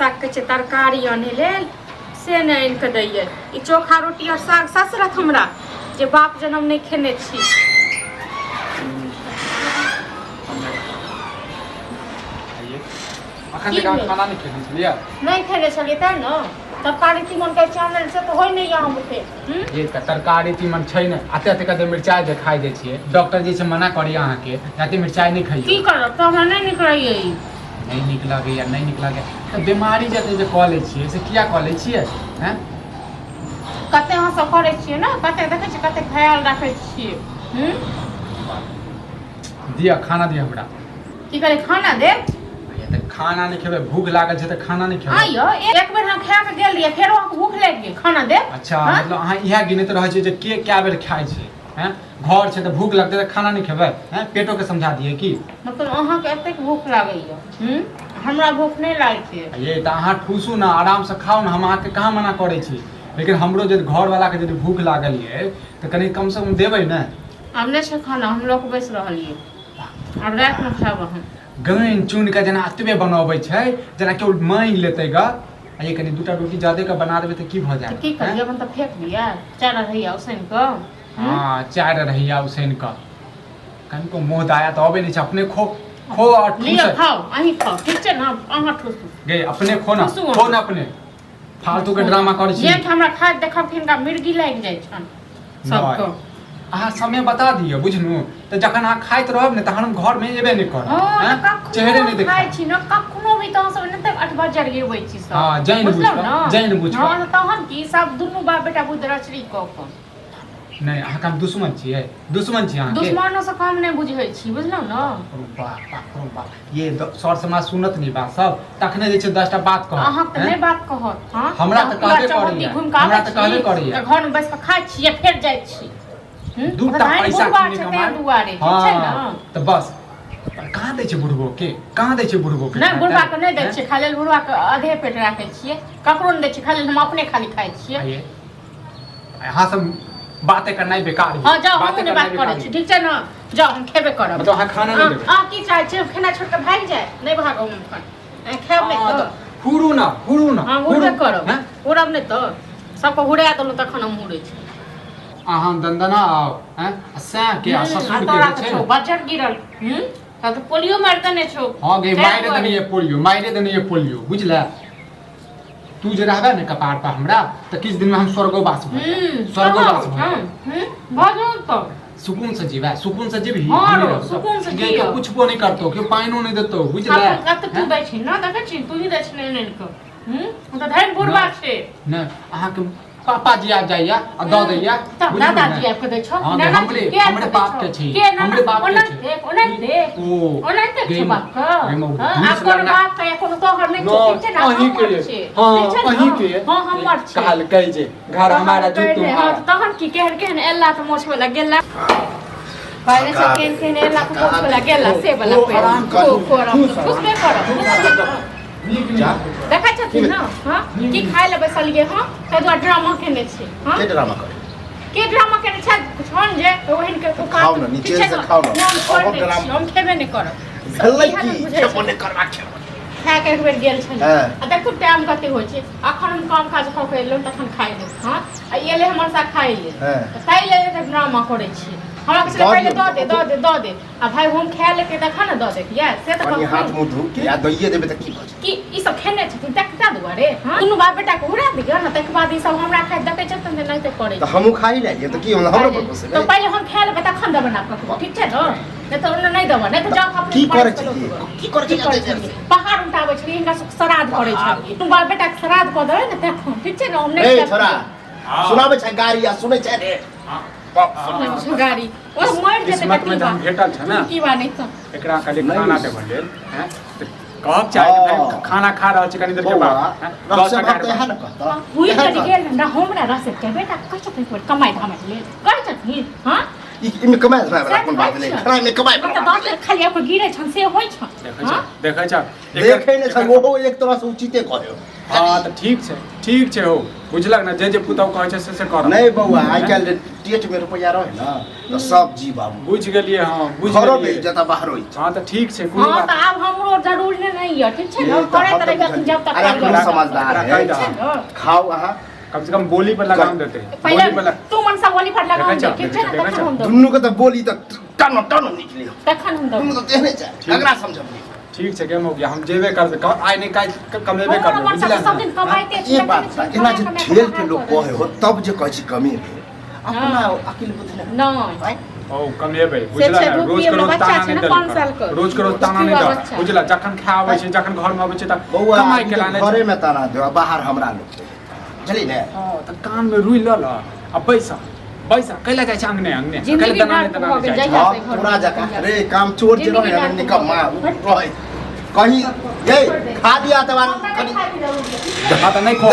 साग के तरकारी आने लेल से नहीं आनि के दैये। ई चोखा रोटी और साग ससरत हमरा जे बाप जन्म नहीं खेने छी। खाना नहीं खेने छलिए नहीं खेने छलिए त न तरकारी तीमन के चैनल से तो होय नहीं यहाँ मुखे। ये तरकारी तीमन छै ने आते आते कदे मिर्चाई जे खाई दे छिए डॉक्टर जी से मना करी अहाँ के जाते मिर्चाई नहीं खाइए की करब त हमरा नहीं निकलइए। नहीं निकला गया नहीं निकला गया तो बीमारी जते जे कॉले छिए से किया कॉले छिए हैं कते अहाँ सब करे छिए ना कते देखे छी कते ख्याल राखे छिए। दिया खाना दिया हमरा की करे खाना दे ये तो खाना नहीं खेबे भूख लागल छै तो खाना नहीं खेबे। आइयो एक बेर हम खा के गेल रिए फेरो अहाँ भूख लाग गेल खाना दे। अच्छा मतलब अहाँ इहा गिनत रहे छै जे के क्या बेर खाइ छै हैं घर छै तो भूख लगते तो खाना नहीं खेबे हैं पेटो के समझा दिए की मतलब अहाँ के एते भूख लागैया हमरा भूख नहीं लागे छै। ये तो अहाँ ठूसू ना आराम से खाओ ना हम अहाँ के कहाँ मना करे छी लेकिन हमरो जे घर वाला के यदि भूख लागल है तो कनी कम से कम देबै ना। अब नहीं छै खाना हम लोग बैस रहलिए अब रात में खाब हम गन चुन के जना अतबे बनाबै छै जना केओ मांग लेतै ग आ ये कनी दूटा रोटी ज्यादा के बना देबै त की भ जाय की करिए अपन त फेंक दिया चार रहिया उसैन क। हां चार रहिया उसैन क कन को मोह दाया त अबे नहीं छै अपने खो खो और लिया खाओ अहीं खाओ ठीक छै ना अहाँ ठोसू गे अपने खो ना अपने फालतू के ड्रामा करै छी। ये हमरा खाद देखब कि इनका मिर्गी लाग जाय छन सबको अहाँ समय बता दियो बुझनु त जखन अहाँ खाइत रहब ने तहन हम घर में एबे नहीं करब हैं चेहरे नहीं देखै खाइ छी न कखनो भी त सब न त 8 बजे गेबै छी सब। हां जैन बुझ हां तहन की सब दुनु बाप बेटा बुदरचरी क क नहीं अहाँ हम दुश्मन छिए दुश्मन छी अहाँ के दुश्मनों से कम नहीं बुझै छी बुझलौ न। बाप ये सर समाज सुनत नहीं बात सब तखने जे छै 10टा बात कह अहाँ त नहीं बात कहत हां हमरा त कहबे करिए हमरा त कहबे करिए घर में बैस के खाइ छी फेर जाय छी दूटा पैसा किने कमाए दुआरे ठीक छै न त बस कहाँ दै छै बुढ़बो के कहाँ दै छै बुढ़बो के नहीं बुढ़वा के नहीं दै छै खाली बुढ़वा के आधे पेट राखे छिए ककरो नहीं दै छै खाली हम अपने खाली खाइ छिए। हां सब बातें करनाई बेकार है। हां जाओ हम नहीं बात करे छी ठीक छै न जाओ हम खेबे करब मतलब हां खाना नहीं देबे आ की चाहे छै खाना छोड़ के भाग जाए नहीं भागो हम खान खाब नहीं तो हुरू ना हां हुरे करब हुरब नहीं तो सबको हुरा देलु तखन हम हुरे छी। अहाँ दंदना हैं से के ससुर के छै बजट गिरल त पोलियो मारते ने छौ। हां गे माइरे दनी ये पोलियो बुझला तू जे रहबे ने कपार पर हमरा त किछ दिन में हम स्वर्गवास भ स्वर्गवास भजो तो सुकून से जीवा सुकून से जीवी सुकून से जी कुछ नहीं करतो क्यों पाइनो नहीं देतो बुझला अब तू दै छी ना देखे छी तू ही दै छी ने को त धैन बुढ़वा छै न अहाँ के पापा जी आ जाइया आ द दैया दादा जी आपके दै छौ हमरे बाप के छी हमरे बाप के छी ओने देख छै बाप का आपकर बाप का कोनो तोहर नहीं ठीक छै ना अही के हां अही के हां हमर छै काल कहि जे घर हमारा जुतू हां तहन की केहन एला त मोछ वाला गेला पहले से केन एला त मोछ वाला गेला से वाला पे खुश में कर देखा छथिन ना हां की खाय ले बैसलिए हां त दो ड्रामा केने छै हां के ड्रामा करे छै छन जे ओहन के खाओ ना नीचे से खाओ ना हम खेबे नहीं करब भलै की खेबो नहीं करबा खा के एक बेर गेल छन आ देखू टाइम कते होय छै अखन हम काम काज ख के एलौ तखन खाइ ले हां आ एले हमर सा खाइ ले खाइ ले ड्रामा करे छी हमरा के पहले दो दे आ भाई हम खा लेके देखा ना दो दे या से त पानी हाथ मुंह धो के या दइए देबे त की भज की ई सब खेने छथिन देखता दुआरे हां दुनु बाप बेटा के उड़ा दियो ना तक बाद ई सब हमरा खाइ देखे छथिन त नहीं त करे त हमहु खाइ ले ये त की हमरो पर से तो पहले हम खा लेबे तखन देबे ना ठीक छै न नहीं तो नहीं देबे नहीं तो जाओ अपने की करे छी पहाड़ उठाबै छी इनका श्राद्ध करे छी तुम बाप बेटा के श्राद्ध क देबे ना देखो ठीक छै न हम नहीं ए छोरा सुनाबे छै गाड़ी आ सुनै छै रे गाड़ी ओ मर जेते किस्मत में हम भेटल छ ना की बा नहीं तो एकरा खाली खाना देबे लेल हैं कहब चाहे खाना खा रहल छी कनी देर के बाद 10 टका है ना कहता हुई कटी गेल ना हमरा रस के बेटा कछ पे कमाई धामे ले कर छथिन हां इमे कमाई वाला कोन बात नहीं खाना में कमाई मतलब 10 लाख खाली आपको गिरे छन से होय छ देखै छ देखे ने छ वो एक तरह से उचिते कहयो हां त ठीक छै हो बुझलक ना जे पुतौ कहै छै से कर नहीं बउआ आई काल टेट में रुपया रहे ना तो सब जी बाबू बुझ गेलिए हां बुझ घरो में गेलिए जता बाहर होई हां त ठीक छै कोनो हाँ बात तो अब हमरो जरूरी नहीं है ठीक है ना करे तरह जब तक अरे कर अपना समझदार है खाओ आहा कम से कम बोली पर लगाम देते पहले बोली पर तू मन सब बोली फट लगा देखा हम ठीक है ना देखा तखन हम दो दुन्नु के तो बोली तक टन टन निकली तखन हम दो दुन्नु तो तेहने चाहे अगला समझब ठीक छै केम हो गया हम जेबे कर आइ नहीं काल कमेबे कर हमर बुझला सब दिन कमाइते ये बात बा एना जे ठेल के लोग कहे हो तब जे कहै छी कमी है अपना अकेले बुझले नहीं ओ कमेबे बुझला ना रोज के रोज ताना नहीं दल रोज के रोज ताना नहीं दल बुझला जखन खावे छै जखन घर में आबै छै त बउआ कमाई के लाने घरे में ताना दे बाहर हमरा लोग चली ने हां त कान में रुई ल ल अब पैसा कैला जाय छै अंगने अंगने जिंदगी कैला नाक दाना हो नहीं गेल, जाय जहिया छै से घर पूरा जका अरे काम चोर जे रहे निकम्मा रहे कहीं ये खा दिया तो खाई भी हां त नहीं खो